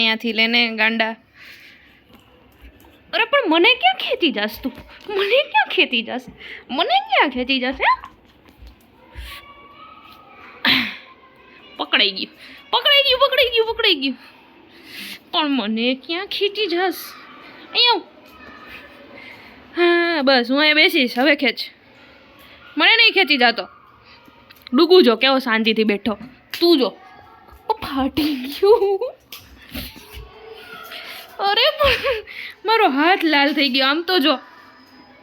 અહીંયાથી લેને ગાંડા. અરે પણ મને ક્યાં ખેંચી જાસ તું? મને ક્યાં ખેંચી જાસ? હે? પકડાઈ ગયું. પણ મને ક્યાં ખેંચી જાસ? અહીંયા હા બસ હું અહીંયા બેસીશ. હવે ખેંચ. મને નહીં ખેંચી જાતો. ડૂગું જો કેવો શાંતિથી બેઠો. તું જો ફાટી ગયું. અરે મારો હાથ લાલ થઈ ગયો. આમ તો જો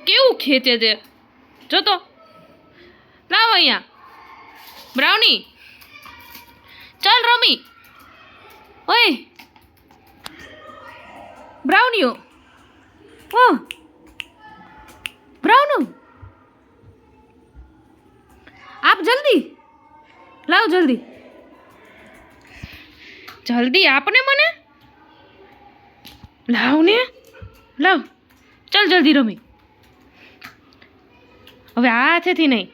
કેવું ખેંચે છે. જો તો લાવ અહીંયા બ્રાઉની. ચાલ રમી. ઓય બ્રાઉનીઓ. ઓ બ્રાઉનો આપ જલ્દી લાવ. જલ્દી આપને મને. લાવ. ચાલ જલ્દી રમી. હવે આ હાથેથી નહીં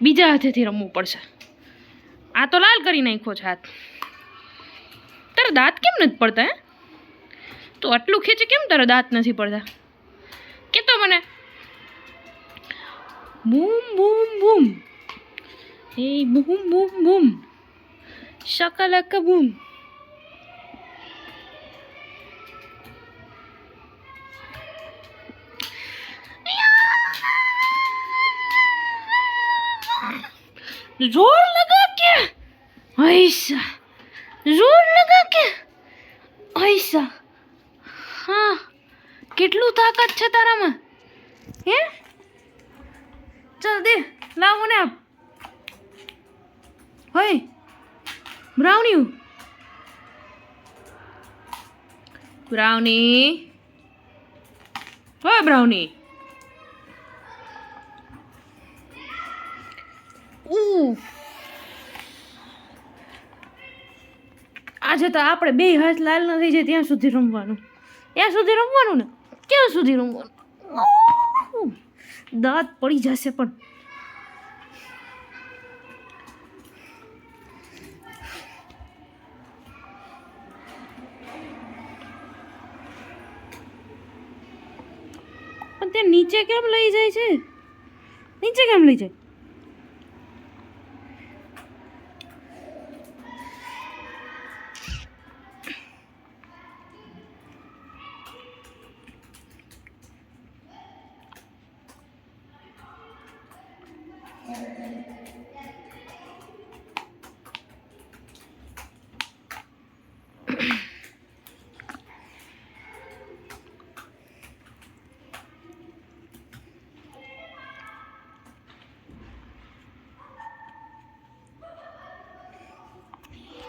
બીજા હાથેથી રમવું પડશે. આ તો લાલ કરી નાખ્યો છે હાથ. તારા દાંત કેમ નથી પડતા? હે તો આટલું ખેંચે કેમ તારા દાંત નથી પડતા? કે તો મને. બૂમ. એ બૂમ. શાકાલાકા બૂમ. जोर लगा के ऐसा. हाँ કેટલું તાકાત છે તારામાં? હે ચાલ દે લાવ મને આપ. હોય બ્રાઉની. હોય બ્રાઉની. આજે તો આપણે બે હાથ લાલ ન થઈ જાય ત્યાં સુધી રમવાનું. ને ક્યાં સુધી રમવાનું? દાંત પડી જશે. પણ તે નીચે કેમ લઈ જાય છે?